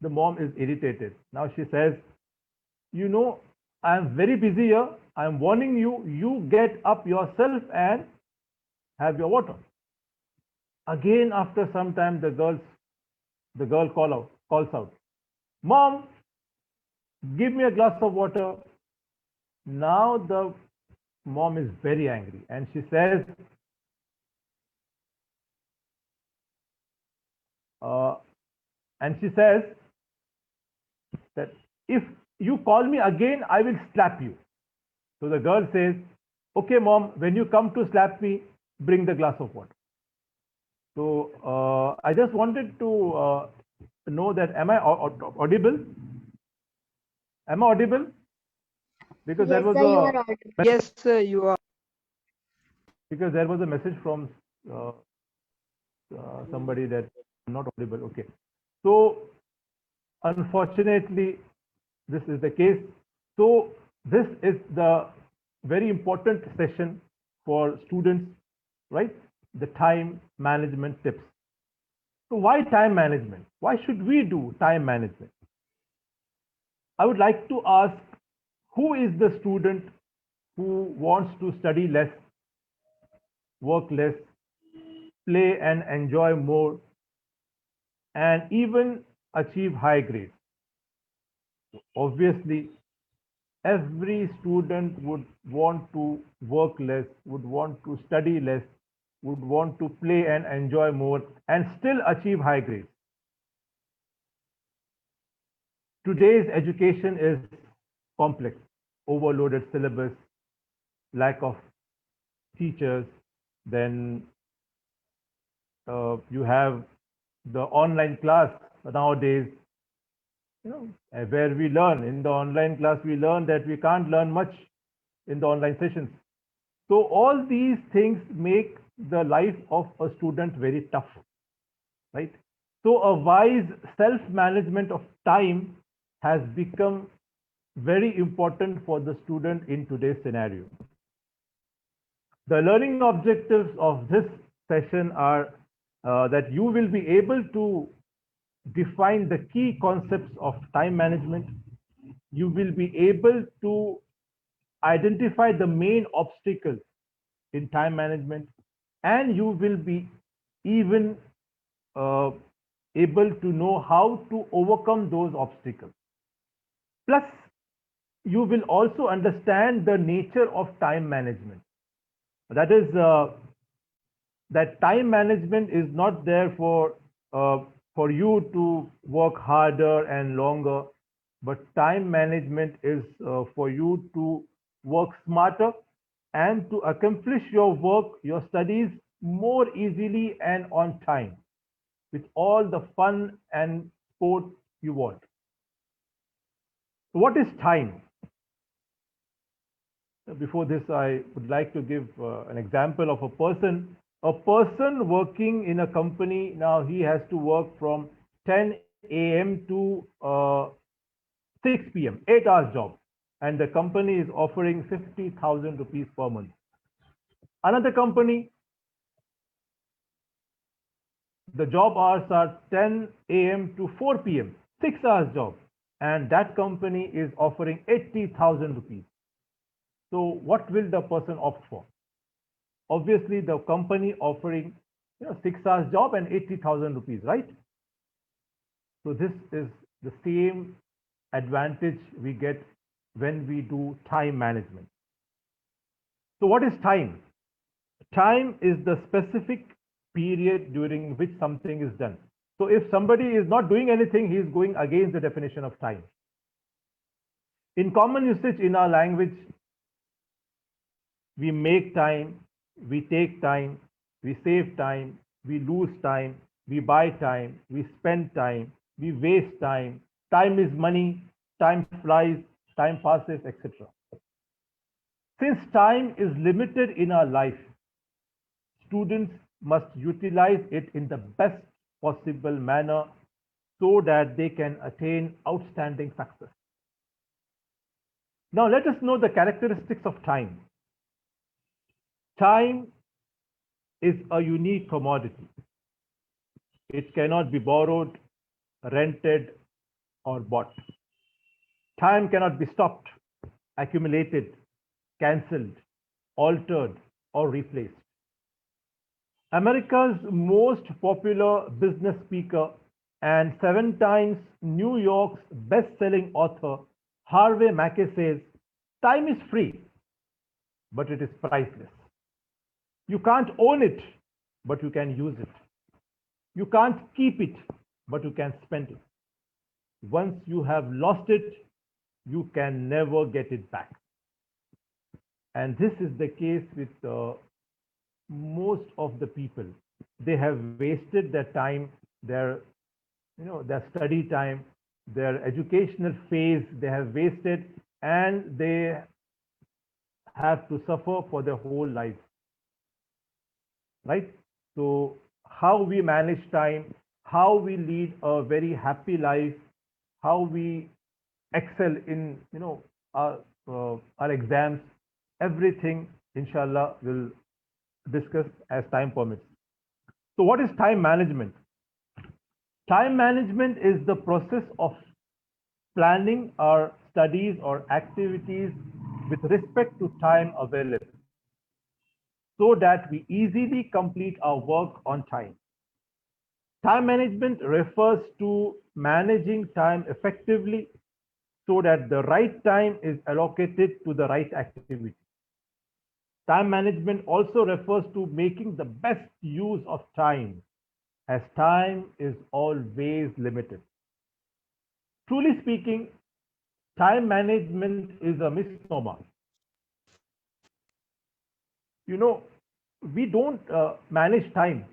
the mom is irritated. Now she says, you know, I'm very busy here. I'm warning you, you get up yourself and have your water. Again, after some time, the girl calls out, Mom, give me a glass of water. Now the mom is very angry and uh, she says that if you call me again, I will slap you. So the girl says, okay, mom, when you come to slap me, bring the glass of water. So I just wanted to know that am I audible? Am I audible? Because there Yes, was sir, you are a audible. Yes, you are. because there was a message from uh, somebody that I'm not audible. Okay. So unfortunately, this is the case. So this is the very important session for students, right? The time management tips. So why time management? Why should we do time management? I would like to ask, who is the student who wants to study less, work less, play and enjoy more, and even achieve high grades? Obviously, every student would want to work less, would want to study less, would want to play and enjoy more, and still achieve high grades. Today's education is complex, overloaded syllabus, lack of teachers, then you have the online class nowadays, where we learn. In the online class, we learn that we can't learn much in the online sessions. So all these things make the life of a student very tough, right? So a wise self-management of time has become very important for the student in today's scenario. The learning objectives of this session are that you will be able to define the key concepts of time management. You will be able to identify the main obstacles in time management, and you will be even uh, able to know how to overcome those obstacles. Plus, you will also understand the nature of time management. That is, that time management is not there uh, for you to work harder and longer, but time management is for you to work smarter and to accomplish your work, your studies more easily and on time, with all the fun and sport you want. So what is time? Before this, I would like to give an example of a person. A person working in a company, now he has to work from 10 a.m. to 6 p.m., 8 hours job, and the company is offering 50,000 rupees per month. Another company, the job hours are 10 a.m. to 4 p.m., 6 hours job, and that company is offering 80,000 rupees. So what will the person opt for? Obviously, the company offering 6 hours job and 80,000 rupees, right? So this is the same advantage we get when we do time management. So what is time? Time is the specific period during which something is done. So if somebody is not doing anything, he is going against the definition of time. In common usage in our language, we make time, we take time, we save time, we lose time, we buy time, we spend time, we waste time, time is money, time flies, time passes, etc. Since time is limited in our life, students must utilize it in the best possible manner so that they can attain outstanding success. Now let us know the characteristics of time. Time is a unique commodity. It cannot be borrowed, rented, or bought. Time cannot be stopped, accumulated, cancelled, altered, or replaced. America's most popular business speaker and 7 times New York's best-selling author, Harvey Mackay says, time is free, but it is priceless. You can't own it, but you can use it. You can't keep it, but you can spend it. Once you have lost it, you can never get it back. And this is the case with most of the people. They have wasted their time, their study time, their educational phase. They have wasted, and they have to suffer for their whole life. Right? So, how we manage time, how we lead a very happy life, how we excel in our exams, everything, inshallah, will discuss as time permits. So, what is time management? Time management is the process of planning our studies or activities with respect to time available, so that we easily complete our work on time. Time management refers to managing time effectively so that the right time is allocated to the right activity. Time management also refers to making the best use of time, as time is always limited. Truly speaking, time management is a misnomer. We don't manage time.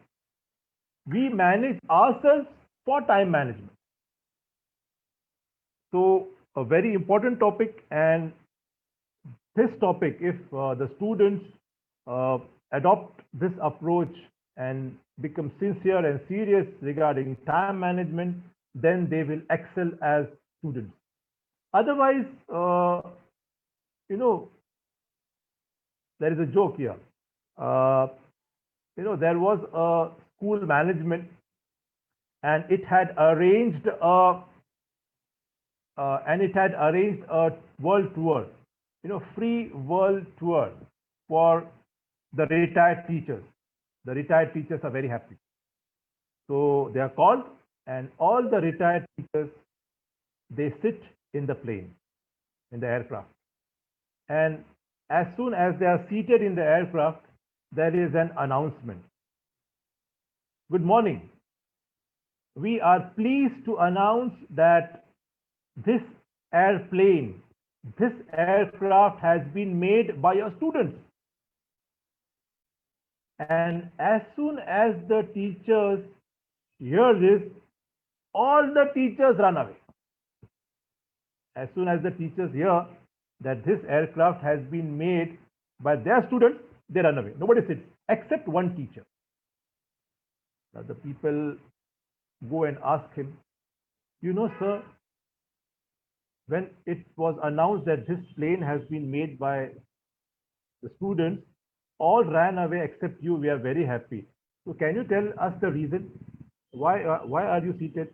We manage ourselves for time management. So, a very important topic, and this topic, if the students adopt this approach and become sincere and serious regarding time management, then they will excel as students. Otherwise, there is a joke here. There was a school management, and it had arranged a world tour, free world tour for the retired teachers. The retired teachers are very happy. So they are called, and all the retired teachers, they sit in the plane, in the aircraft. And as soon as they are seated in the aircraft, there is an announcement. Good morning. We are pleased to announce that this airplane, this aircraft has been made by your students. And as soon as the teachers hear this, all the teachers run away. As soon as the teachers hear that this aircraft has been made by their students, they run away. Nobody sits, except one teacher. Now the people go and ask him, sir, when it was announced that this plane has been made by the students, all ran away except you. We are very happy. So can you tell us the reason? Why are you seated?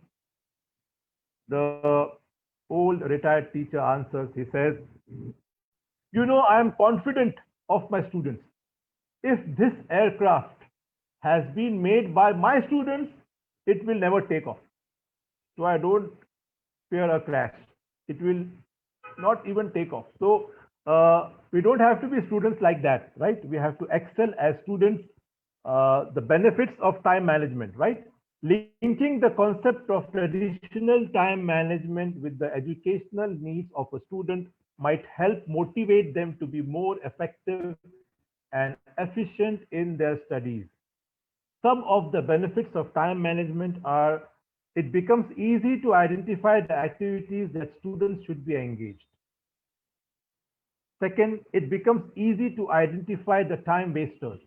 The old retired teacher answers. He says, I am confident of my students. If this aircraft has been made by my students, it will never take off. So I don't fear a crash. It will not even take off. So we don't have to be students like that, right? We have to excel as students. The benefits of time management, right? Linking the concept of traditional time management with the educational needs of a student might help motivate them to be more effective and efficient in their studies. Some of the benefits of time management are: it becomes easy to identify the activities that students should be engaged. Second, it becomes easy to identify the time wasters.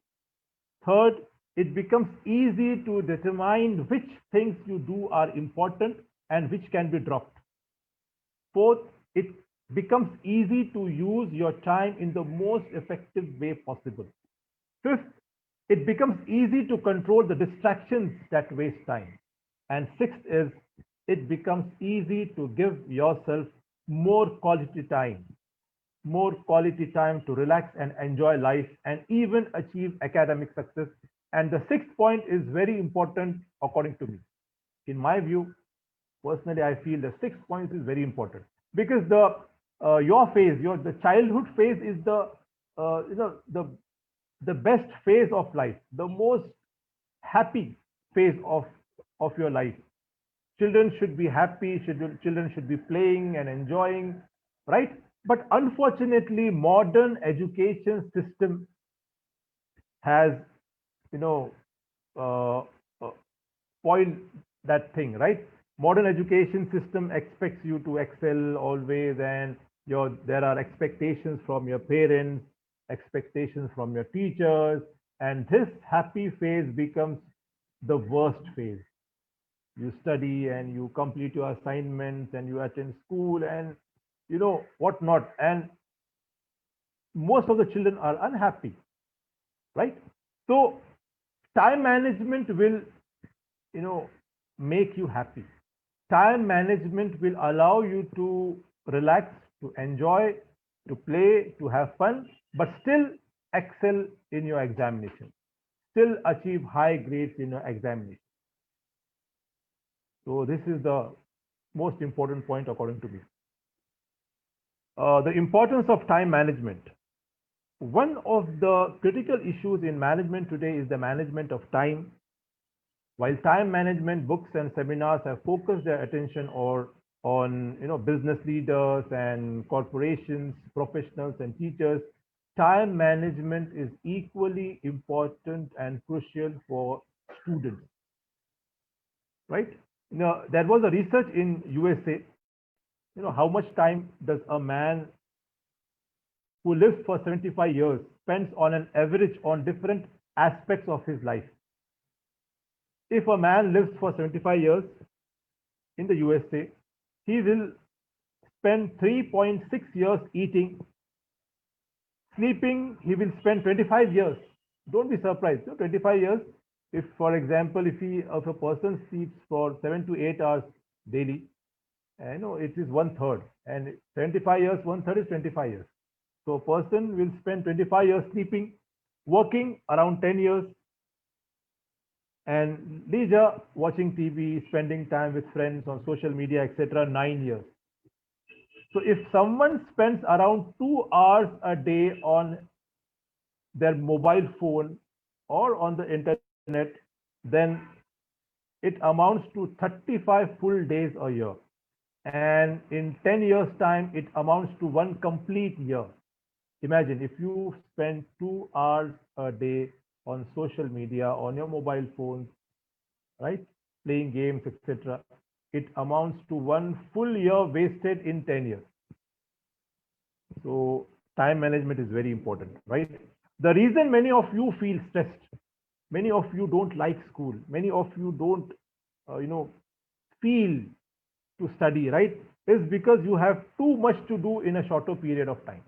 Third, it becomes easy to determine which things you do are important and which can be dropped. Fourth, it becomes easy to use your time in the most effective way possible. Fifth, it becomes easy to control the distractions that waste time. And sixth is, it becomes easy to give yourself more quality time, more quality time to relax and enjoy life and even achieve academic success. And the sixth point is very important according to me. In my view, personally, I feel the sixth point is very important because your phase, the childhood phase is the best phase of life, the most happy phase of your life. Children should be happy, children should be playing and enjoying, right? But unfortunately, modern education system has, you know, uh, uh, spoiled that thing, right? Modern education system expects you to excel always, and there are expectations from your parents, expectations from your teachers, and this happy phase becomes the worst phase. You study and you complete your assignments and you attend school and what not, and most of the children are unhappy, right? So time management will you know make you happy. Time management will allow you to relax, to enjoy, to play, to have fun, but still excel in your examination, still achieve high grades in your examination. So this is the most important point according to me. The importance of time management. One of the critical issues in management today is the management of time. While time management books and seminars have focused their attention on business leaders and corporations, professionals and teachers, time management is equally important and crucial for students, right? There was a research in USA. How much time does a man who lives for 75 years spends on an average on different aspects of his life? If a man lives for 75 years in the USA, he will spend 3.6 years eating. Sleeping, he will spend 25 years. Don't be surprised. 25 years. If, for example, if a person sleeps for 7 to 8 hours daily, it is 1/3. And 75 years, 1/3 is 25 years. So a person will spend 25 years sleeping, working around 10 years, and leisure, watching TV, spending time with friends on social media, etc., 9 years. So if someone spends around 2 hours a day on their mobile phone or on the internet, then it amounts to 35 full days a year. And in 10 years' time, it amounts to one complete year. Imagine if you spend 2 hours a day on social media, on your mobile phones, right? Playing games, etc. It amounts to one full year wasted in 10 years. So time management is very important, right? The reason many of you feel stressed, many of you don't like school, many of you don't, feel to study, right? Is because you have too much to do in a shorter period of time.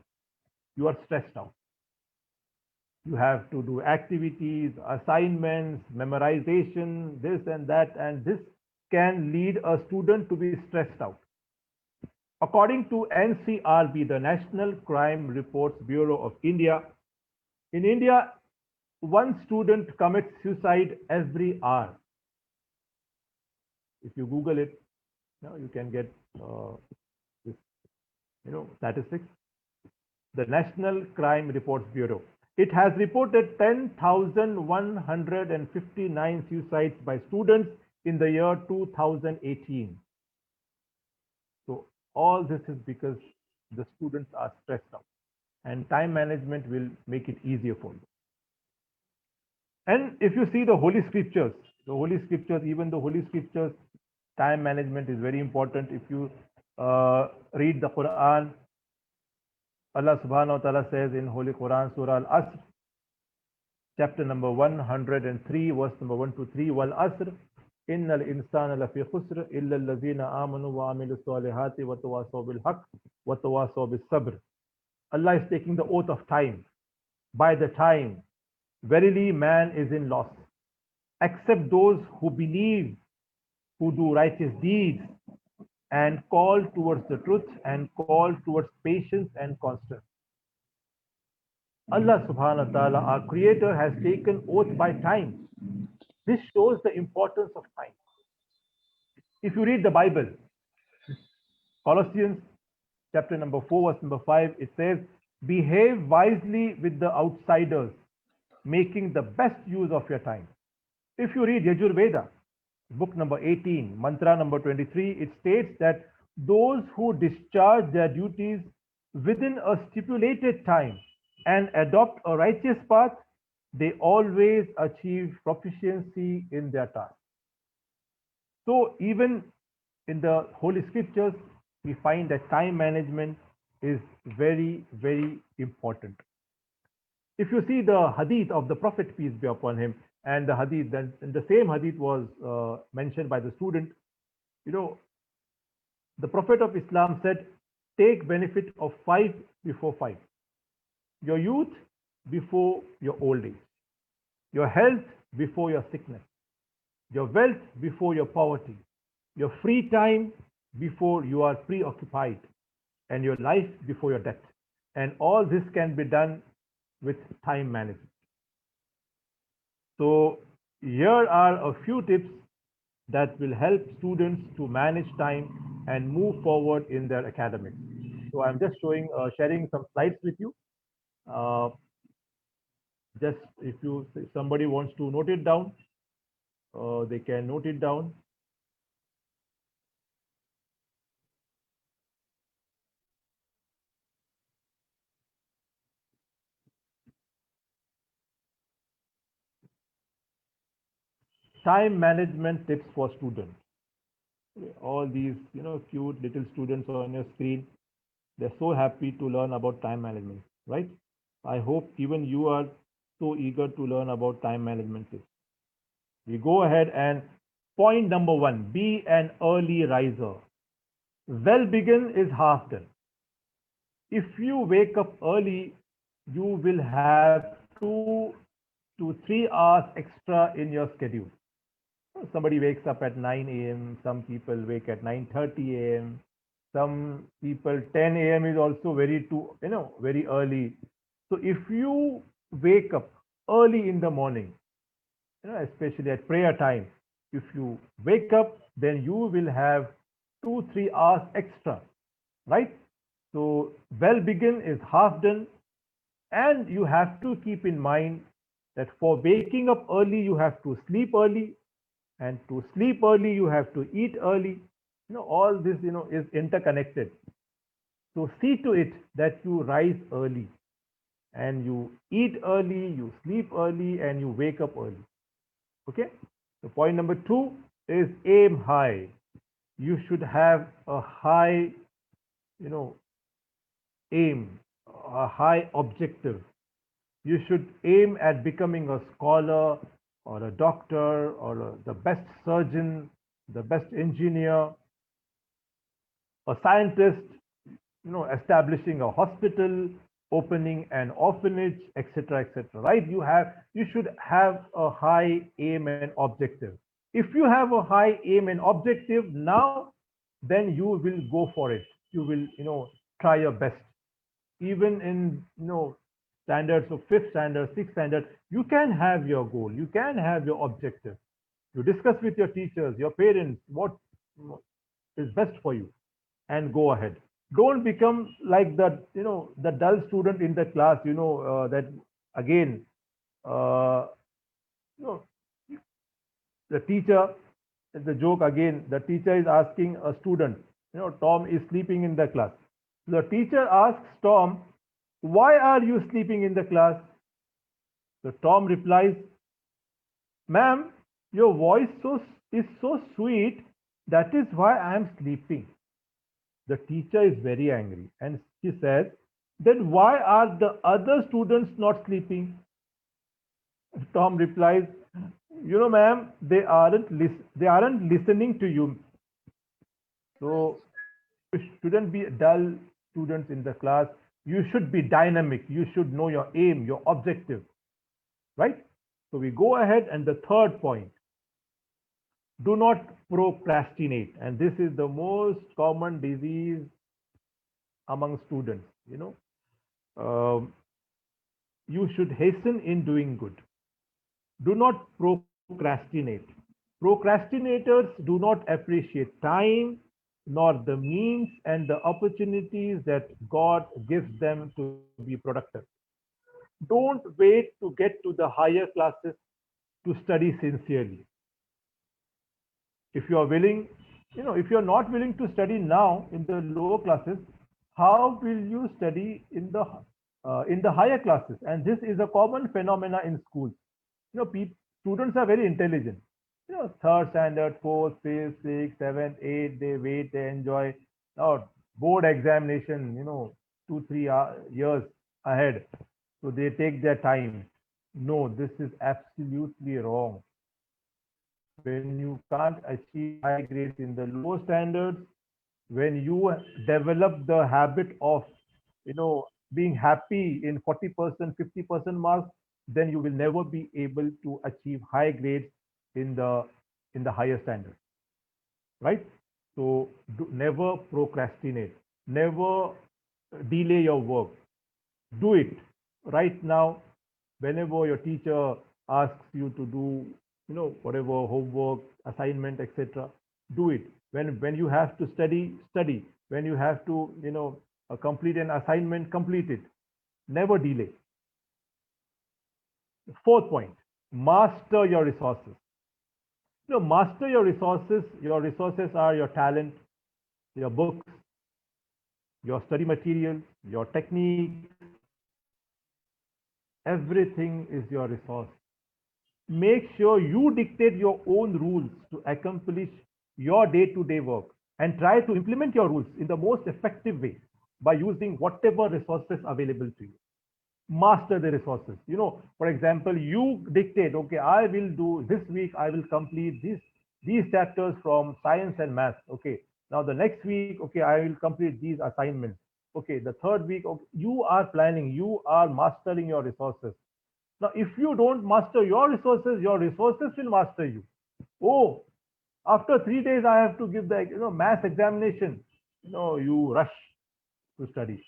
You are stressed out. You have to do activities, assignments, memorization, this and that, and this can lead a student to be stressed out. According to NCRB, the National Crime Reports Bureau of India, in India, one student commits suicide every hour. If you Google it, you can get this, statistics. The National Crime Reports Bureau. It has reported 10,159 suicides by students in the year 2018. So all this is because the students are stressed out, and time management will make it easier for you. And if you see the Holy Scriptures, even the Holy Scriptures, time management is very important. If you read the Quran, Allah subhanahu wa ta'ala says in Holy Quran, Surah Al-Asr, chapter number 103, verse number 1 to 3, Wal Asr, Innal insana lafi khusr, illa allazina amanu wa amilu salihati wa tawasaw bil haqq wa tawasaw bis sabr. Allah is taking the oath of time. By the time, verily man is in loss, except those who believe who do righteous deeds and call towards the truth and call towards patience and constancy. Allah subhanahu wa ta'ala, our creator, has taken oath by time. This shows the importance of time. If you read the Bible, Colossians chapter number 4, verse number 5, it says, behave wisely with the outsiders, making the best use of your time. If you read Yajur Veda, book number 18, mantra number 23, it states that those who discharge their duties within a stipulated time and adopt a righteous path, they always achieve proficiency in their task. So even in the Holy Scriptures, we find that time management is very, very important. If you see the hadith of the Prophet, peace be upon him, and the hadith, then the same hadith was mentioned by the student, the Prophet of Islam said, take benefit of 5 before 5. Your youth before your old age. Your health before your sickness. Your wealth before your poverty. Your free time before you are preoccupied. And your life before your death. And all this can be done with time management. So here are a few tips that will help students to manage time and move forward in their academics. So I'm just sharing some slides with you. Just if somebody wants to note it down, they can note it down. Time management tips for students. All these, cute little students on your screen, they're so happy to learn about time management, right? I hope even you are so eager to learn about time management tips. We go ahead and point number 1, be an early riser. Well begin is half done. If you wake up early, you will have 2 to 3 hours extra in your schedule. Somebody wakes up at 9 a.m. Some people wake at 9:30 a.m. Some people 10 a.m. is also very early. So if you wake up early in the morning, especially at prayer time, if you wake up, then you will have 2-3 hours extra, right? So well begin is half done, and you have to keep in mind that for waking up early, you have to sleep early, and to sleep early, you have to eat early. All this, is interconnected. So see to it that you rise early, and you eat early, you sleep early, and you wake up early. Okay. So point number 2 is aim high. You should have a high, aim, a high objective. You should aim at becoming a scholar or a doctor or the best surgeon, the best engineer, a scientist, establishing a hospital, opening an orphanage, etc., etc. Right? You should have a high aim and objective. If you have a high aim and objective now, then you will go for it. You will, try your best. Even in, standards of 5th standard, 6th standard, you can have your goal. You can have your objective. You discuss with your teachers, your parents, what is best for you, and go ahead. Don't become like the dull student in the class, that again, the teacher, the joke again, the teacher is asking a student, Tom is sleeping in the class. The teacher asks Tom, why are you sleeping in the class? So Tom replies, ma'am, your voice is so sweet, that is why I am sleeping. The teacher is very angry and she says, then why are the other students not sleeping? Tom replies, ma'am, they aren't listening to you. So you shouldn't be dull students in the class. You should be dynamic. You should know your aim, your objective, right? So we go ahead, and the third point, Do not procrastinate. And this is the most common disease among students. Um, you should hasten in doing good. Do not procrastinate. Procrastinators do not appreciate time nor the means and the opportunities that God gives them to be productive. Don't wait to get to the higher classes to study sincerely. If you are willing, if you are not willing to study now in the lower classes, how will you study in the higher classes? And this is a common phenomena in schools. Students are very intelligent. Third standard, fourth, fifth, sixth, seventh, eighth, they wait, they enjoy. Now, board examination, 2, 3 years ahead. So they take their time. No, this is absolutely wrong. When you can't achieve high grades in the low standards, when you develop the habit of, being happy in 40%, 50% marks, then you will never be able to achieve high grades in the higher standards, right? So never procrastinate, never delay your work. Do it right now. Whenever your teacher asks you to do, whatever homework, assignment, etc., do it. When you have to study, study. When you have to, complete an assignment, complete it. Never delay. Fourth point, master your resources. Master your resources. Your resources are your talent, your books, your study materials, your techniques. Everything is your resource. Make sure you dictate your own rules to accomplish your day-to-day work, and try to implement your rules in the most effective way by using whatever resources available to you. Master the resources. For example, you dictate, okay, I will do this week, I will complete these chapters from science and math. Okay, now the next week, okay, I will complete these assignments. Okay, the third week, okay, you are planning, you are mastering your resources. Now, if you don't master your resources will master you. Oh, after 3 days, I have to give the math examination. You rush to study.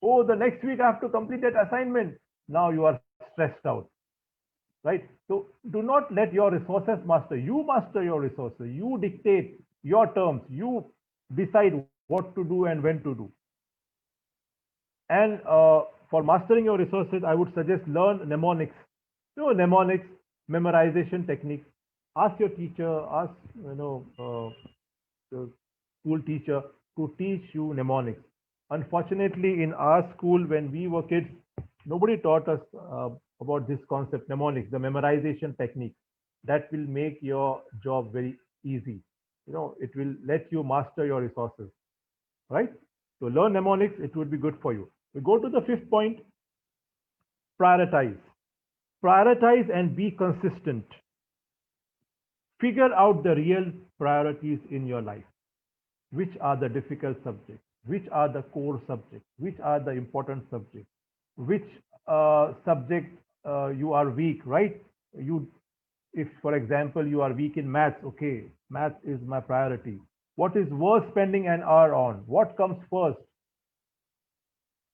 Oh, the next week I have to complete that assignment. Now you are stressed out, right? So do not let your resources master. You master your resources. You dictate your terms. You decide what to do and when to do. And for mastering your resources, I would suggest learn mnemonics. Mnemonics, memorization techniques. Ask your teacher, ask the school teacher to teach you mnemonics. Unfortunately, in our school, when we were kids, nobody taught us about this concept, mnemonics, the memorization technique. That will make your job very easy. It will let you master your resources, right? So learn mnemonics, it would be good for you. We go to the fifth point, prioritize. Prioritize and be consistent. Figure out the real priorities in your life. Which are the difficult subjects? Which are the core subjects? Which are the important subjects? Which subject you are weak, right? If for example you are weak in maths, okay, maths is my priority. What is worth spending an hour on? What comes first?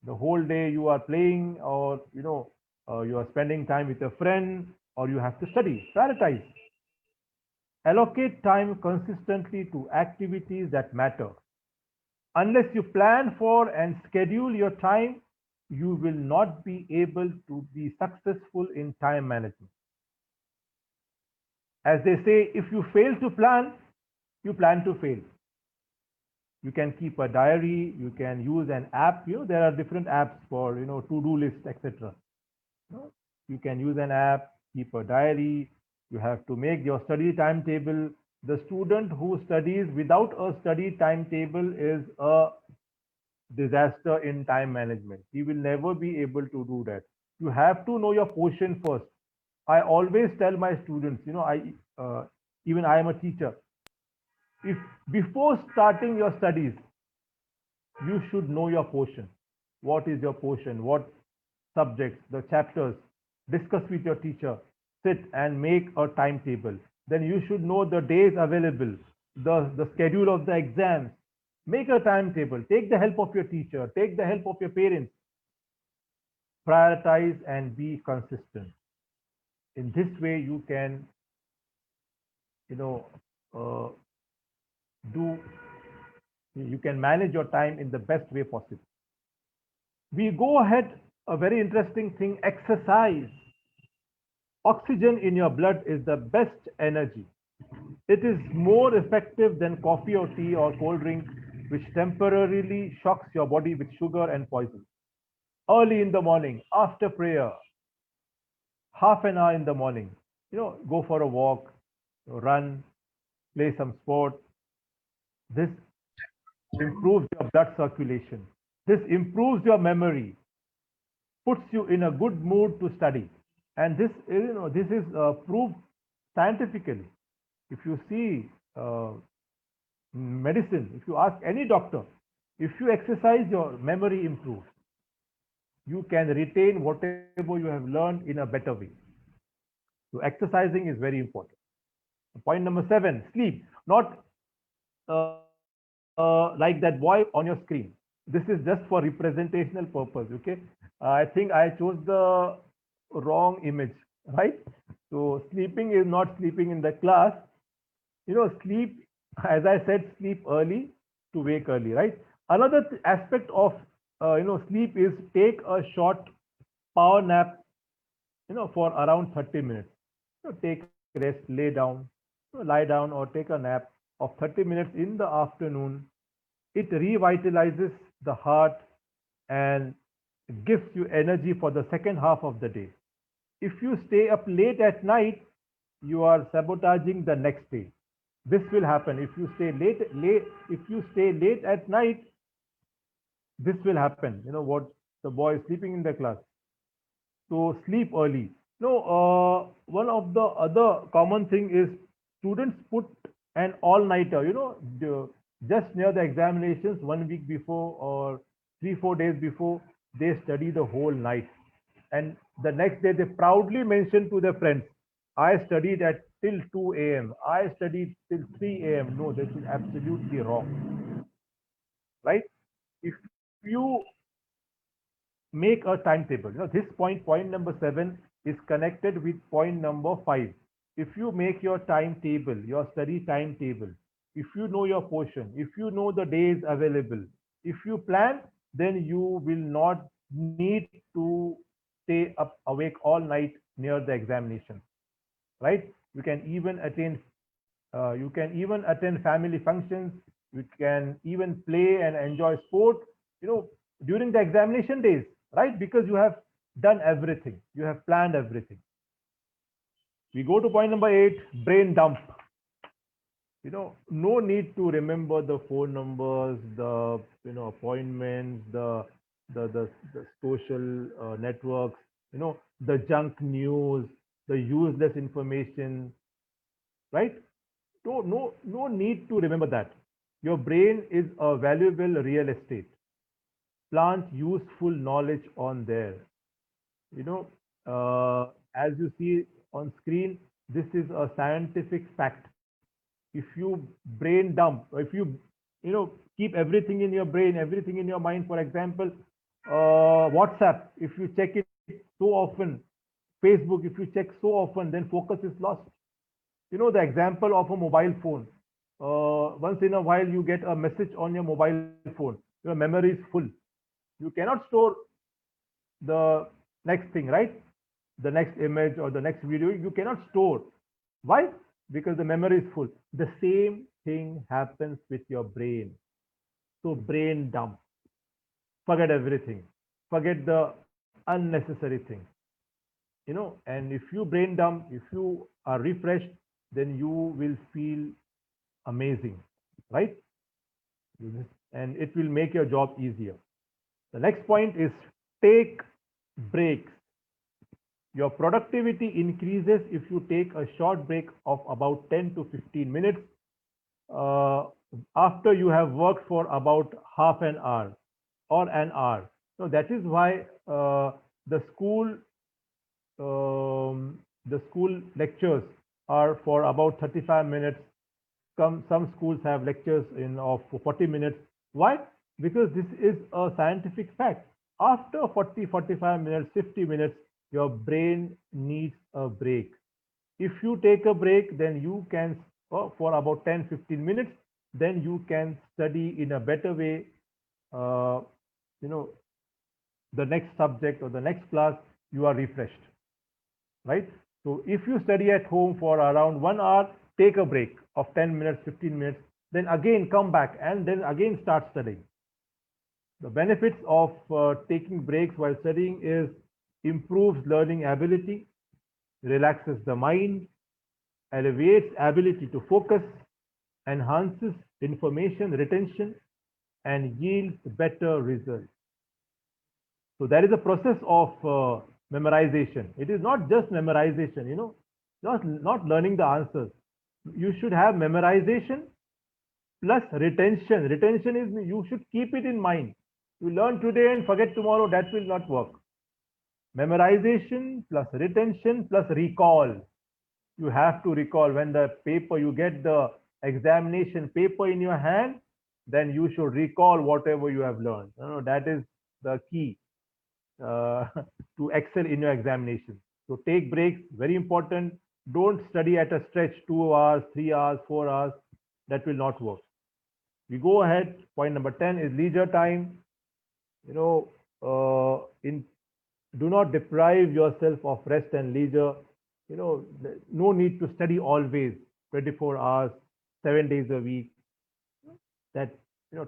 The whole day you are playing, or you are spending time with a friend, or you have to study. Prioritize. Allocate time consistently to activities that matter. Unless you plan for and schedule your time, you will not be able to be successful in time management. As they say, if you fail to plan, you plan to fail. You can keep a diary, you can use an app. There are different apps for, to-do list, etc. You can use an app, keep a diary. You have to make your study timetable. The student who studies without a study timetable is a disaster in time management. He will never be able to do that. You have to know your portion first. I always tell my students, even I am a teacher. If before starting your studies, you should know your portion. What is your portion? What subjects, the chapters? Discuss with your teacher. Sit and make a timetable. then you should know the days available, the schedule of the exams. Make a timetable. Take the help of your teacher. Take the help of your parents. Prioritize and be consistent. In this way, you can, you know, uh, do you can manage your time in the best way possible. We go ahead, a very interesting thing, exercise. Oxygen in your blood is the best energy. It is more effective than coffee or tea or cold drink, which temporarily shocks your body with sugar and poison. Early in the morning, after prayer, half an hour in the morning, go for a walk, run, play some sport. This improves your blood circulation. This improves your memory, puts you in a good mood to study. And this is proved scientifically. If you see medicine, if you ask any doctor, if you exercise, your memory improves. You can retain whatever you have learned in a better way. So exercising is very important. Point number 7, sleep. Not like that boy on your screen. This is just for representational purpose. Okay, I think I chose the wrong image, right? So sleeping is not sleeping in the class. Sleep, as I said, sleep early to wake early, right? Another aspect of sleep is take a short power nap, for around 30 minutes. Take rest, lay down, lie down, or take a nap of 30 minutes in the afternoon. It revitalizes the heart and gives you energy for the second half of the day. If you stay up late at night, you are sabotaging the next day. This will happen if you stay if you stay late at night. This will happen. What, the boy is sleeping in the class. So sleep early. No, one of the other common thing is students put an all-nighter. Just near the examinations, 1 week before or 3-4 days before, they study the whole night, and the next day they proudly mention to their friends, I studied at till 2 a.m. I studied till 3 a.m. No, this is absolutely wrong, right? If you make a timetable, this point number 7 is connected with point number 5. If you make your timetable, your study timetable, if you know your portion, if you know the days available, if you plan, then you will not need to stay up awake all night near the examination, right? You can even attend family functions. You can even play and enjoy sport, during the examination days, right? Because you have done everything, you have planned everything. We go to point number 8, brain dump. No need to remember the phone numbers, the appointments, the social networks, the junk news, the useless information, right? No need to remember that. Your brain is a valuable real estate. Plant useful knowledge on there. You know, as you see on screen, this is a scientific fact. If you brain dump, or if keep everything in your brain, everything in your mind, for example, WhatsApp, if you check it so often, Facebook, if you check so often, then focus is lost. The example of a mobile phone. Once in a while, you get a message on your mobile phone. Your memory is full. You cannot store the next thing, right? The next image or the next video, you cannot store. Why? Because the memory is full. The same thing happens with your brain. So brain dump. Forget everything. Forget the unnecessary things. And if you brain dump, if you are refreshed, then you will feel amazing, right? And it will make your job easier. The next point is take breaks. Your productivity increases if you take a short break of about 10 to 15 minutes uh, after you have worked for about half an hour or an hour. So that is why the school lectures, are for about 35 minutes. Some schools have lectures in of 40 minutes. Why? Because this is a scientific fact. After 40, 45 minutes, 50 minutes, your brain needs a break. If you take a break, then you can, for about 10, 15 minutes, then you can study in a better way, uh, you know, the next subject or the next class, you are refreshed, right? So if you study at home for around 1 hour, take a break of 10 minutes, 15 minutes, then again come back and then again start studying. The benefits of taking breaks while studying is improves learning ability, relaxes the mind, elevates ability to focus, enhances information retention, and yields better results. So there is a process of memorization. It is not just memorization, just not learning the answers. You should have memorization plus retention. Retention is you should keep it in mind. You learn today and forget tomorrow, that will not work. Memorization plus retention plus recall. You have to recall when the paper, you get the examination paper in your hand, then you should recall whatever you have learned. That is the key uh, to excel in your examination. So take breaks, very important. Don't study at a stretch 2 hours, 3 hours, 4 hours. That will not work. We go ahead. Point number 10 is leisure time. You know, in do not deprive yourself of rest and leisure. No need to study always 24 hours, 7 days a week. That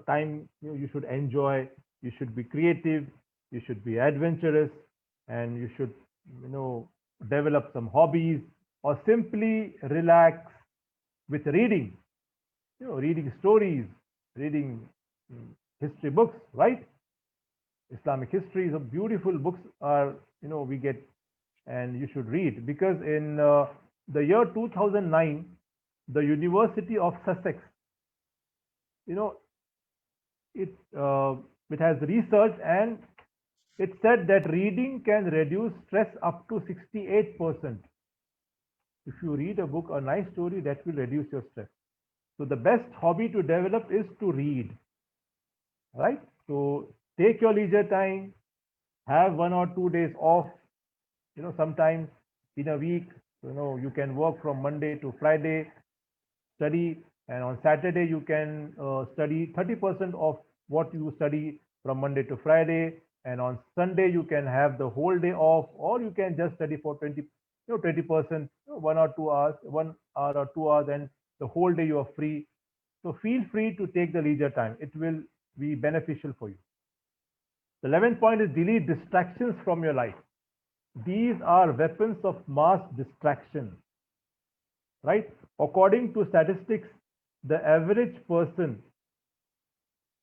time you should enjoy. You should be creative. You should be adventurous, and you should develop some hobbies or simply relax with reading. Reading stories, reading mm, history books, right? Islamic history is a beautiful books are we get, and you should read because in the year 2009, the University of Sussex, you know, it uh, it has researched and it said that reading can reduce stress up to 68%. If you read a book, a nice story, that will reduce your stress. So the best hobby to develop is to read, right? So take your leisure time, have 1 or 2 days off. Sometimes in a week, you can work from Monday to Friday, study, and on Saturday you can study 30% of what you study from Monday to Friday, and on Sunday you can have the whole day off, or you can just study for 20%, 1 or 2 hours, 1 hour or 2 hours, and the whole day you are free. So feel free to take the leisure time. It will be beneficial for you. The 11th point is delete distractions from your life. These are weapons of mass distraction, right? According to statistics, the average person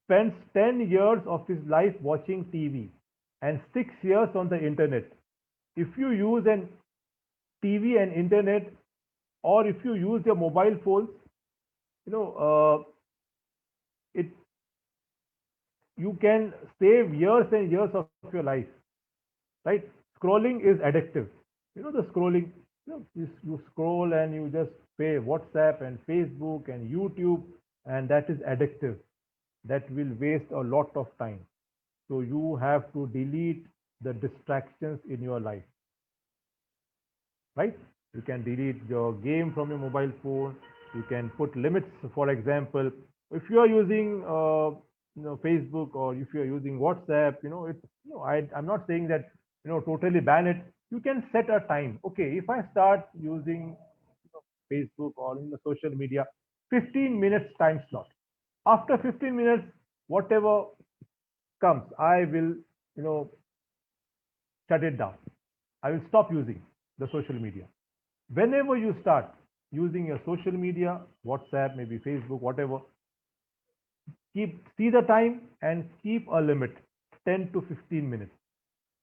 spends 10 years of his life watching TV and 6 years on the internet. If you use an TV and internet, or if you use your mobile phones, you know, it you can save years and years of your life, right? Scrolling is addictive. The scrolling, you scroll and you just pay WhatsApp and Facebook and YouTube, and that is addictive. That will waste a lot of time. So you have to delete the distractions in your life, right? You can delete your game from your mobile phone. You can put limits. For example, if you are using Facebook, or if you are using WhatsApp, I'm not saying that totally ban it. You can set a time. Okay, if I start using Facebook or in the social media, 15 minutes time slot. After 15 minutes, whatever comes, I will you know shut it down. I will stop using the social media. Whenever you start using your social media, WhatsApp, maybe Facebook, whatever, see the time and keep a limit, 10 to 15 minutes,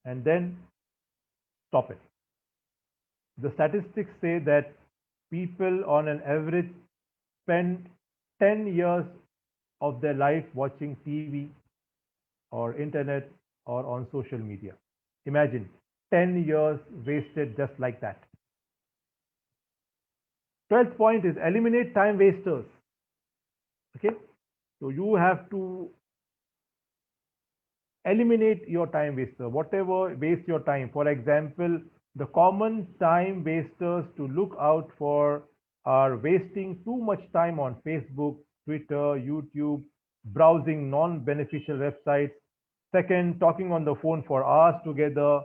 and then stop it. The statistics say that people on an average spend 10 years of their life watching TV or internet or on social media. Imagine 10 years wasted just like that. 12th point is eliminate time wasters. Okay, so you have to eliminate your time waster, whatever waste your time. For example, the common time wasters to look out for are wasting too much time on Facebook, Twitter, YouTube, browsing non-beneficial websites. Second, talking on the phone for hours together,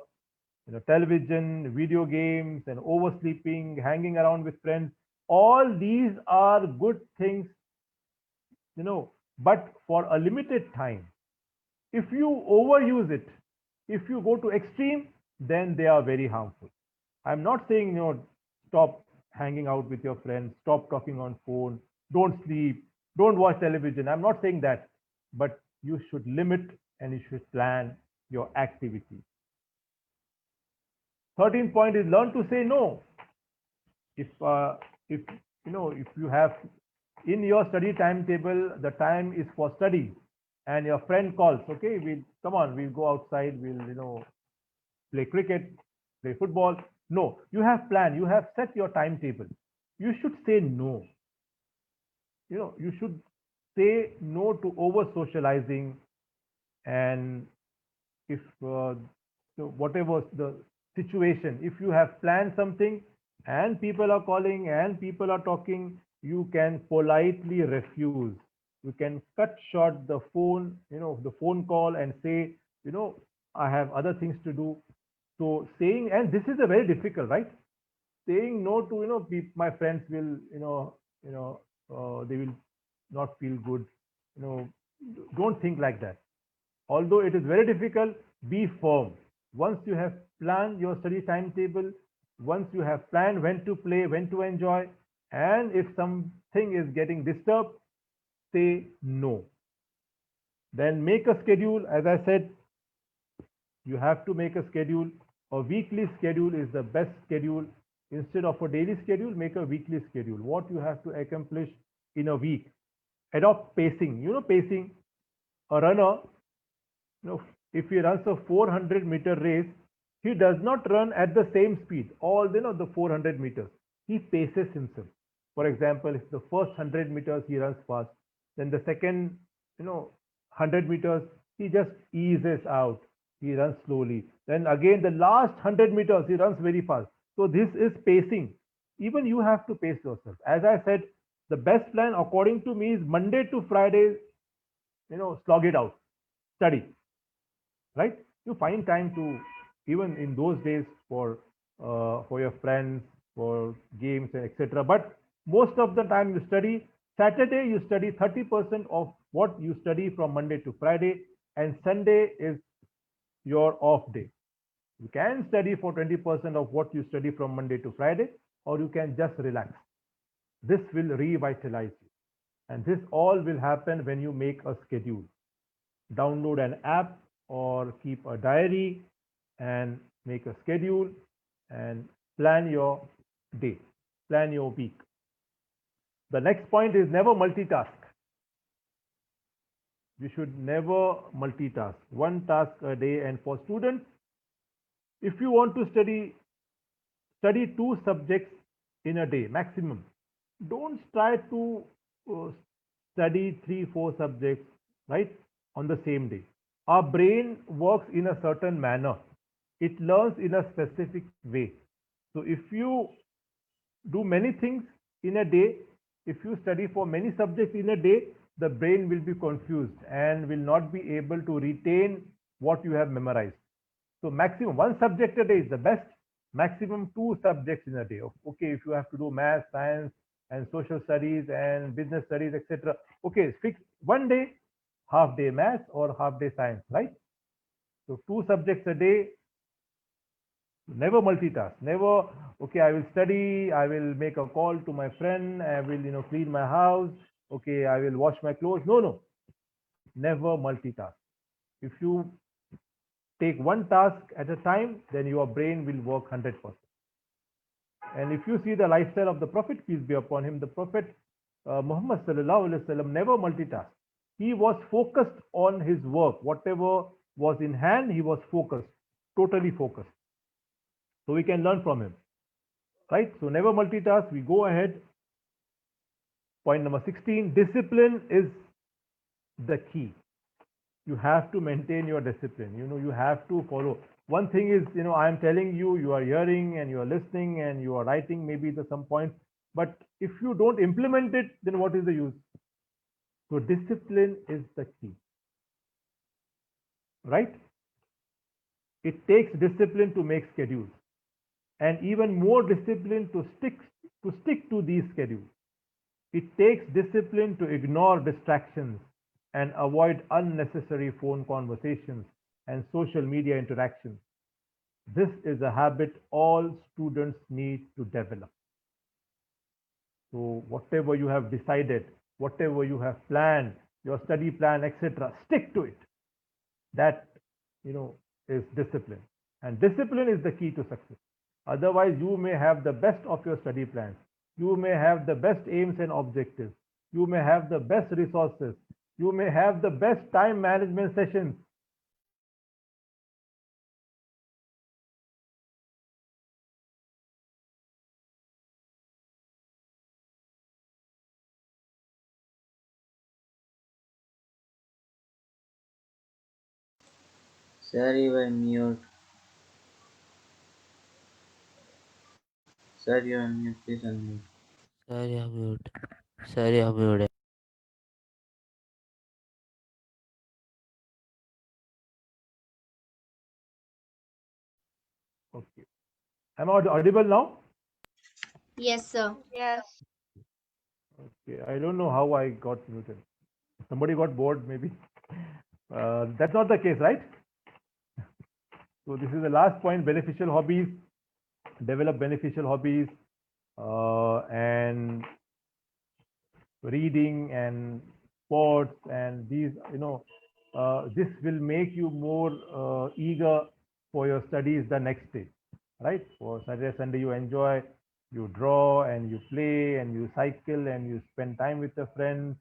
television, video games, and oversleeping, hanging around with friends. All these are good things, but for a limited time. If you overuse it, if you go to extreme, then they are very harmful. I'm not saying, stop hanging out with your friends, stop talking on phone, don't sleep, don't watch television. I'm not saying that, but you should limit and you should plan your activity. 13th point is learn to say no. If if you have in your study timetable, the time is for study, and your friend calls, okay, we'll go outside, we'll play cricket, play football. No, you have planned, you have set your timetable. You should say no. You should say no to over socializing, and if whatever the situation, if you have planned something and people are calling and people are talking, you can politely refuse. You can cut short the phone call and say, I have other things to do. So saying, and this is a very difficult, right? Saying no to, my friends will, they will not feel good. Don't think like that. Although it is very difficult, be firm. Once you have planned your study timetable, once you have planned when to play, when to enjoy, and if something is getting disturbed, say no. Then make a schedule. As I said, you have to make a schedule. A weekly schedule is the best schedule. Instead of a daily schedule, make a weekly schedule. What you have to accomplish in a week. Adopt pacing. Pacing. A runner, if he runs a 400-meter race, he does not run at the same speed all the 400 meters. He paces himself. For example, if the first 100 meters he runs fast, then the second 100 meters he just eases out. He runs slowly. Then again the last 100 meters he runs very fast. So this is pacing. Even you have to pace yourself. As I said, the best plan according to me is Monday to Friday, slog it out, study, right? You find time to, even in those days, for your friends, for games and etc. But most of the time you study. Saturday you study 30% of what you study from Monday to Friday, and Sunday is your off day. You can study for 20% of what you study from Monday to Friday, or you can just relax. This will revitalize you. And this all will happen when you make a schedule. Download an app or keep a diary and make a schedule and plan your day, plan your week. The next point is never multitask. You should never multitask. One task a day. And for students, if you want to study 2 subjects in a day maximum. Don't try to study 3-4 subjects, right, on the same day. Our brain works in a certain manner. It learns in a specific way. So if you do many things in a day, if you study for many subjects in a day, the brain will be confused and will not be able to retain what you have memorized. So maximum 1 subject a day is the best. Maximum 2 subjects in a day. Okay, if you have to do math, science, and social studies and business studies, etc. Okay, fix 1 day, half day math or half day science, right? So 2 subjects a day. Never multitask. Never, okay, I will study, I will make a call to my friend, I will, clean my house, okay, I will wash my clothes. No. Never multitask. If you take 1 task at a time, then your brain will work 100%. And if you see the lifestyle of the Prophet, peace be upon him, the Prophet Muhammad sallallahu alaihi wasallam never multitasked. He was focused on his work. Whatever was in hand, he was focused, totally focused. So we can learn from him, right? So never multitask. We go ahead. Point number 16, discipline is the key. You have to maintain your discipline. You have to follow. One thing is, I am telling you, you are hearing and you are listening and you are writing maybe the some points, but if you don't implement it, then what is the use? So discipline is the key, right? It takes discipline to make schedules, and even more discipline to stick to these schedules. It takes discipline to ignore distractions and avoid unnecessary phone conversations and social media interactions. This is a habit all students need to develop. So whatever you have decided, whatever you have planned, your study plan, etc., stick to it. That, is discipline. And discipline is the key to success. Otherwise, you may have the best of your study plans. You may have the best aims and objectives. You may have the best resources. You may have the best time management sessions. Sir, you are mute. Sir, you are mute. Please unmute. Sir, you are mute. Sir, you are muted. Okay. Am I audible now? Yes, sir. Yes. Okay. I don't know how I got muted. Somebody got bored, maybe. That's not the case, right? So this is the last point: beneficial hobbies. Develop beneficial hobbies, and reading and sports, and these, this will make you more eager for your studies the next day, right? For Saturday, Sunday, you enjoy, you draw and you play and you cycle and you spend time with your friends,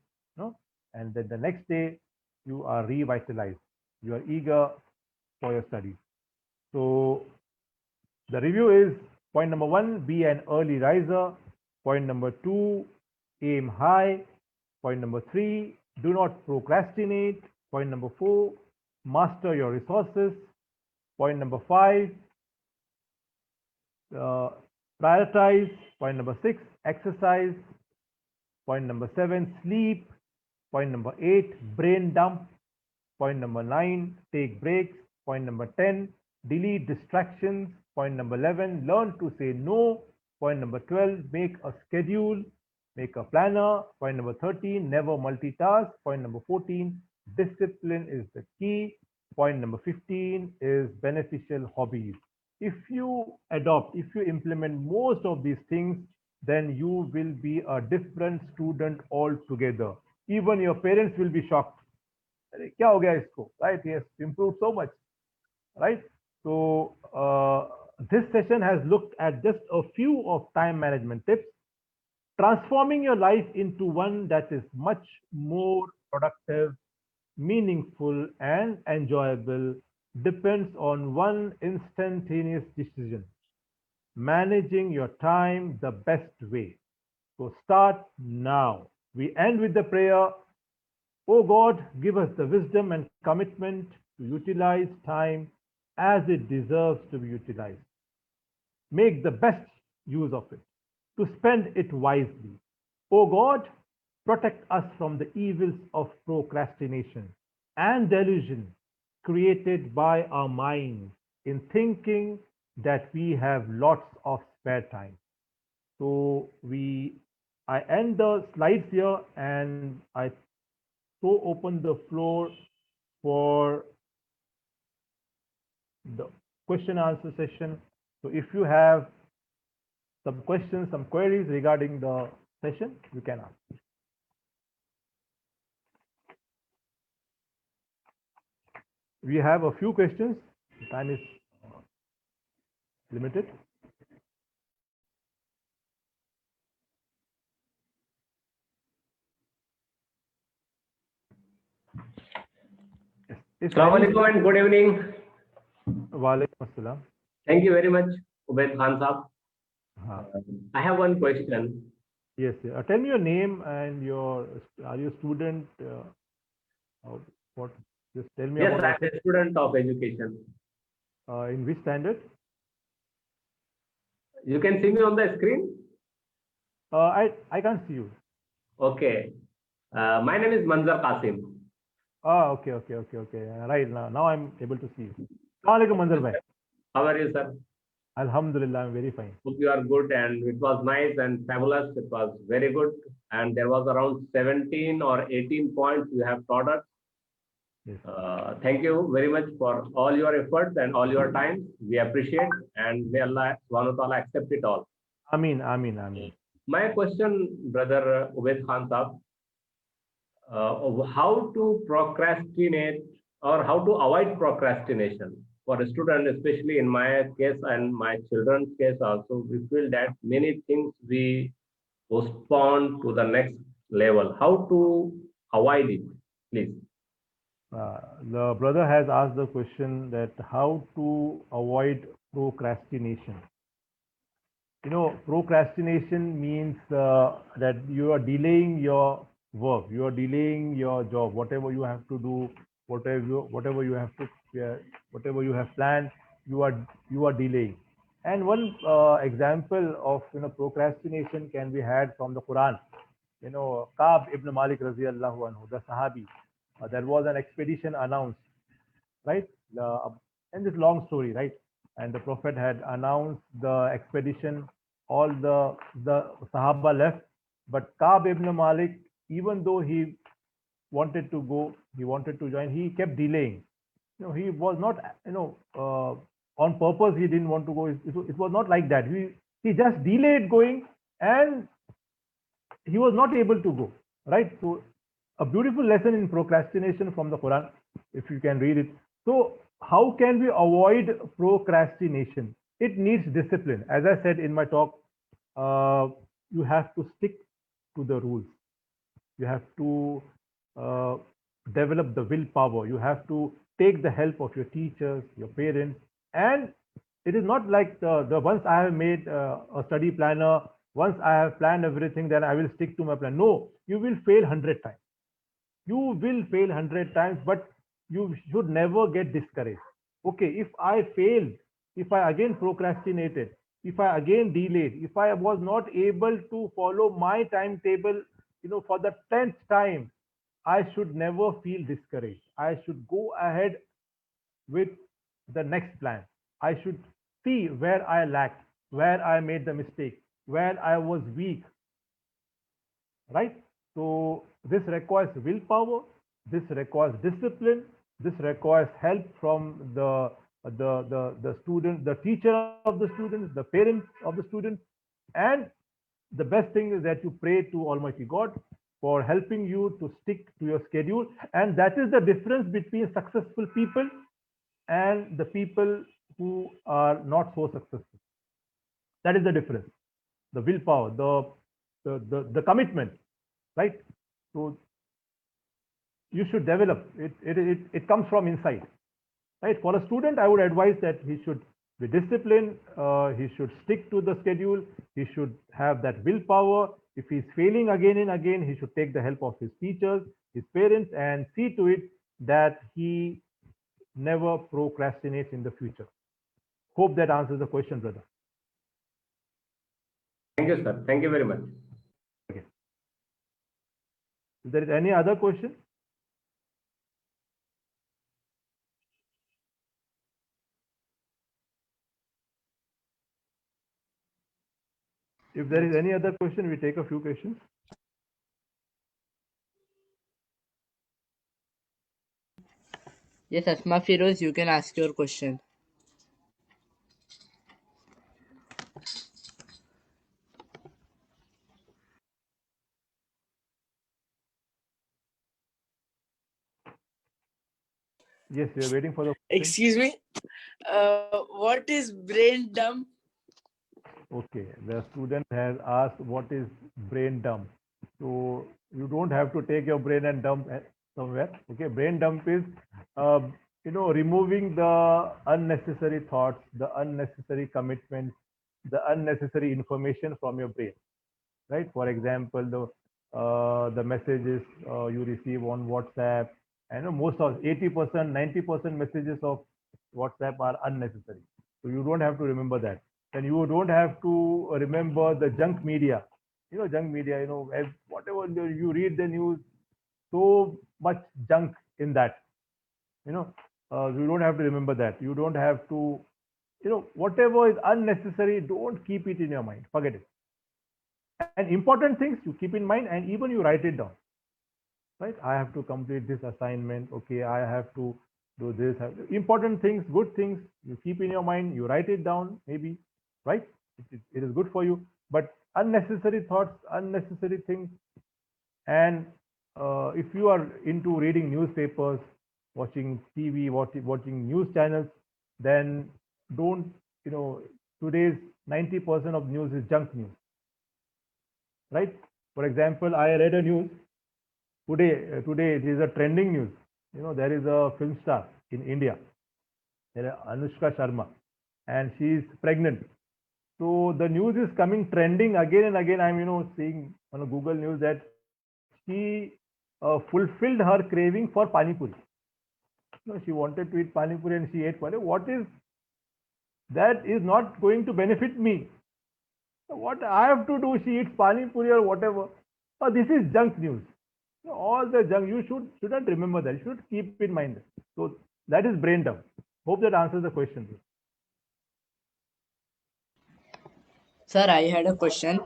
and then the next day you are revitalized. You are eager for your studies. So the review is: point number 1, be an early riser. Point number 2, aim high. Point number 3, do not procrastinate. Point number 4, master your resources. Point number 5, prioritize. Point number 6, exercise. Point number 7, sleep. Point number 8, brain dump. Point number 9, take breaks. Point number 10, delete distractions. Point number 11, learn to say no. Point number 12, make a schedule, make a planner. Point number 13, never multitask. Point number 14, discipline is the key. Point number 15 is beneficial hobbies. If you implement most of these things, then you will be a different student altogether. Even your parents will be shocked. Kya ho gaya isko? Right? He has improved so much. Right? So this session has looked at just a few of time management tips. Transforming your life into one that is much more productive, meaningful, and enjoyable depends on one instantaneous decision: managing your time the best way. So start now. We end with the prayer: Oh God, give us the wisdom and commitment to utilize time as it deserves to be utilized. Make the best use of it, to spend it wisely. O God, protect us from the evils of procrastination and delusion created by our minds in thinking that we have lots of spare time. So I end the slides here, and I so open the floor for the question answer session. So if you have some questions, some queries regarding the session, you can ask. We have a few questions. Time is limited. Assalamu alaikum and good evening. Walaikum assalam. Thank you very much, Ubaid Khan Saab. I have one question. Yes. Tell me your name and are you a student? What? Just tell me Yes, about I am yourself. a student of education. In which standard? You can see me on the screen. I can't see you. Okay. My name is Manzar Qasim. Okay. Right now I'm able to see you. Assalamu alaikum, Manzar bhai. How are you, sir? Alhamdulillah, I'm very fine. Hope you are good, and it was nice and fabulous. It was very good, and there was around 17 or 18 points you have taught us. Yes. Thank you very much for all your efforts and all your time. We appreciate, and may Allah subhanahu wa ta'ala accept it all. Ameen. My question, brother Ubaid Khan Saab, how to procrastinate or how to avoid procrastination for a student, especially in my case and my children's case also. We feel that many things we postpone to the next level. How to avoid it, please? The brother has asked the question that how to avoid procrastination. Procrastination means that you are delaying your work, you are delaying your job, whatever you have to do, whatever you have to, whatever you have planned, you are delaying. And one example of procrastination can be had from the Quran. Ka'b ibn Malik radiyallahu anhu, the Sahabi, there was an expedition announced, right? And this long story, right? And the Prophet had announced the expedition. All the Sahaba left, but Ka'b ibn Malik, even though he wanted to go, he wanted to join, he kept delaying. He was not, on purpose. He didn't want to go. It was not like that. He just delayed going, and he was not able to go. Right. So, a beautiful lesson in procrastination from the Quran, if you can read it. So, how can we avoid procrastination? It needs discipline. As I said in my talk, you have to stick to the rules. You have to develop the willpower. You have to take the help of your teachers, your parents, and it is not like the once I have made a study planner, once I have planned everything, then I will stick to my plan. No, you will fail 100 times. You will fail 100 times, but you should never get discouraged. Okay, if I failed, if I again procrastinated, if I again delayed, if I was not able to follow my timetable, for the 10th time, I should never feel discouraged. I should go ahead with the next plan. I should see where I lacked, where I made the mistake, where I was weak, right? So this requires willpower, this requires discipline, this requires help from the student, the teacher of the students, the parents of the students, and the best thing is that you pray to Almighty God for helping you to stick to your schedule. And that is the difference between successful people and the people who are not so successful. That is the difference. The willpower, the commitment, right? So you should develop it. It comes from inside, right? For a student, I would advise that he should be disciplined. He should stick to the schedule. He should have that willpower. If he's failing again and again, he should take the help of his teachers, his parents, and see to it that he never procrastinates in the future. Hope that answers the question, brother. Thank you, sir. Thank you very much. Okay. If there is any other question? If there is any other question, we take a few questions. Yes, Asma Firoz, you can ask your question. Yes, we are waiting for the question. Excuse me. What is brain dump? Okay, the student has asked what is brain dump. So you don't have to take your brain and dump somewhere. Okay, brain dump is removing the unnecessary thoughts, the unnecessary commitments, the unnecessary information from your brain. right? For example, the messages you receive on WhatsApp, and most of 80%, 90% messages of WhatsApp are unnecessary. So you don't have to remember that. And you don't have to remember the junk media. Junk media, whatever you read the news, so much junk in that. You don't have to remember that. You don't have to, whatever is unnecessary, don't keep it in your mind. Forget it. And important things you keep in mind, and even you write it down. Right? I have to complete this assignment. Okay, I have to do this. Important things, good things, you keep in your mind. You write it down, maybe, right? It is good for you. But unnecessary thoughts, unnecessary things, and if you are into reading newspapers, watching TV, watching news channels, then don't, today's 90% of news is junk news, right? For example, I read a news today it is a trending news. There is a film star in India, Anushka Sharma, and she is pregnant. So the news is coming trending again and again. I'm seeing on Google News that she fulfilled her craving for pani puri. She wanted to eat pani puri and she ate pani. What is that is not going to benefit me? What I have to do? She eats pani puri or whatever. This is junk news. All the junk, you shouldn't remember that. You should keep in mind. So that is brain dump. Hope that answers the question. Sir, I had a question.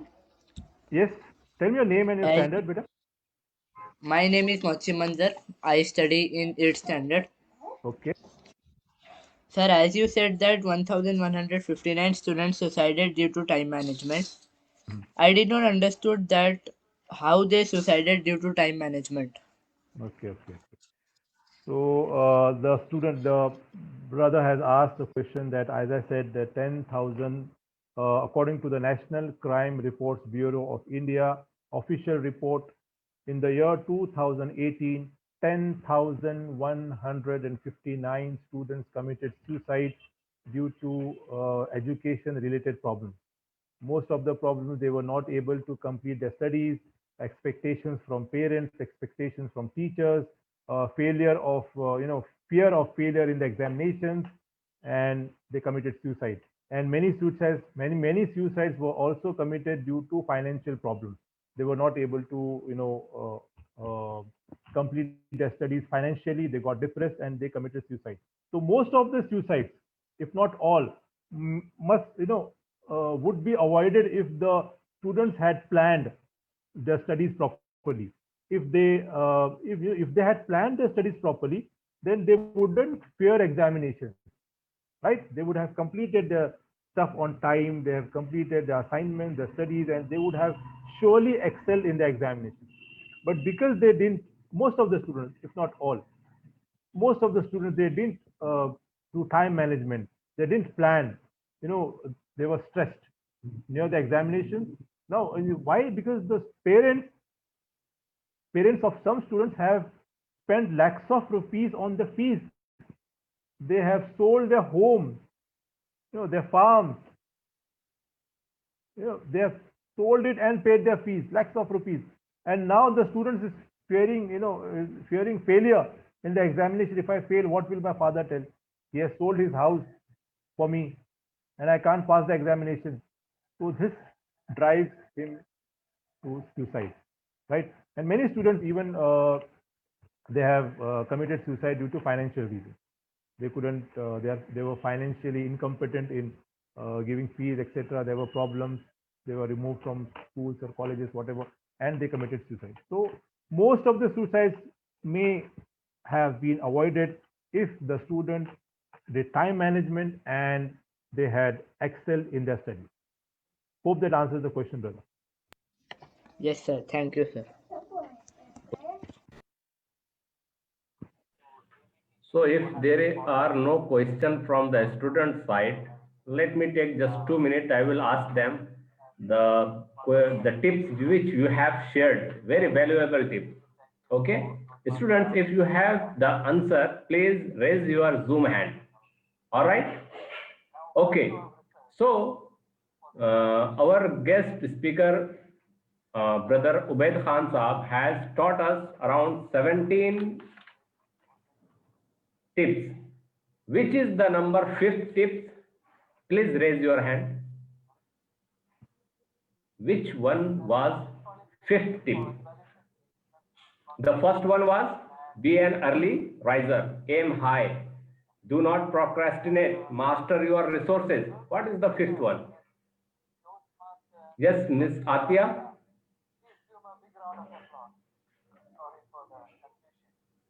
Yes. Tell me your name and your As standard, beta. my name is Mochi Manzar. I study in 8th standard. Okay. Sir, as you said that 1159 students suicided due to time management. I did not understood that how they suicided due to time management. Okay. So the brother has asked a question that, as I said, the 10,000, according to the National Crime Reports Bureau of India official report, in the year 2018, 10,159 students committed suicide due to education-related problems. Most of the problems, they were not able to complete their studies, expectations from parents, expectations from teachers, failure of, fear of failure in the examinations, and they committed suicide. And many suicides were also committed due to financial problems. They were not able to, complete their studies financially. They got depressed and they committed suicide. So most of the suicides, if not all, must, would be avoided if the students had planned their studies properly. If they had planned their studies properly, then they wouldn't fear examinations, right? They would have completed their stuff on time. They have completed their assignments, their studies, and they would have surely excelled in the examinations. But because they didn't, most of the students, if not all, most of the students, they didn't do time management. They didn't plan. They were stressed near the examination. Now, why? Because the parents of some students have spent lakhs of rupees on the fees. They have sold their homes, their farms. They have sold it and paid their fees, lakhs of rupees. And now the students is fearing failure in the examination. If I fail, what will my father tell? He has sold his house for me and I can't pass the examination. So this drives him to suicide, right? And many students even they have committed suicide due to financial reasons. They couldn't, they were financially incompetent in giving fees, etc. There were problems. They were removed from schools or colleges, whatever, and they committed suicide. So most of the suicides may have been avoided if the student did time management and they had excelled in their studies. Hope that answers the question, brother. Yes, sir. Thank you, sir. So if there are no questions from the student side, let me take just 2 minutes. I will ask them the tips which you have shared, very valuable tips. Okay, students, if you have the answer, please raise your Zoom hand. All right. Okay. So our guest speaker Brother Ubaid Khan Saab has taught us around 17 tips. Which is the number 5th tip? Please raise your hand. Which one was 5th tip? The first one was be an early riser, aim high, do not procrastinate, master your resources. What is the 5th one? Yes, Miss Atia.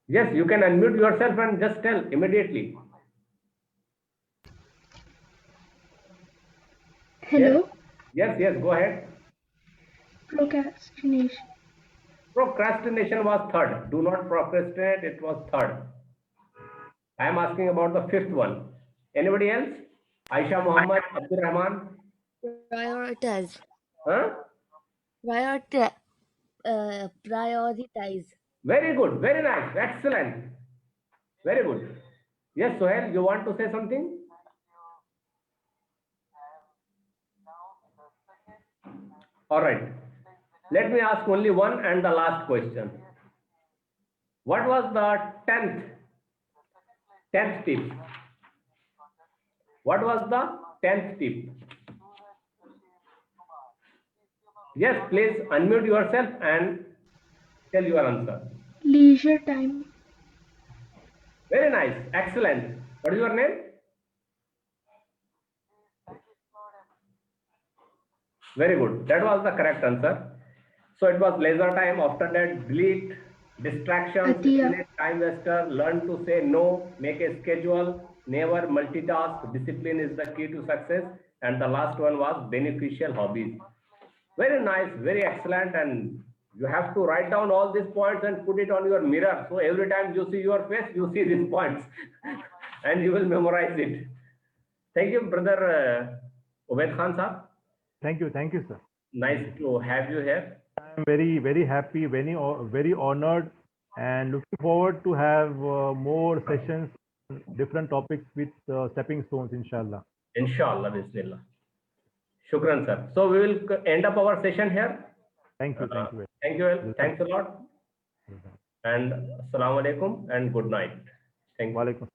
Yes, you can unmute yourself and just tell immediately. Hello? Yes, go ahead. Procrastination. Procrastination was 3rd. Do not procrastinate, it was 3rd. I am asking about the 5th one. Anybody else? Aisha Muhammad, Abdul Rahman? Prioritize. Huh? Prioritize. Very good, very nice, excellent. Very good. Yes, Sohail, you want to say something? All right. Let me ask only one and the last question. What was the 10th tip? What was the 10th tip? Yes, please unmute yourself and tell your answer. Leisure time. Very nice, excellent. What is your name? Very good. That was the correct answer. So it was leisure time. After that, delete distractions, Atia. eliminate time waster, learn to say no, make a schedule, never multitask. Discipline is the key to success. And the last one was beneficial hobbies. Very nice, very excellent. And you have to write down all these points and put it on your mirror. So every time you see your face, you see these points and you will memorize it. Thank you, brother Ubaid Khan Saab. Thank you, sir. Nice to have you here. I'm very, very happy, very honored, and looking forward to have more sessions, different topics with stepping stones, inshallah. Inshallah, Bismillah. Shukran, sir. So we will end up our session here. Thank you. Thank you. Thanks a lot. And assalamu alaikum and good night. Thank you. Walaikum.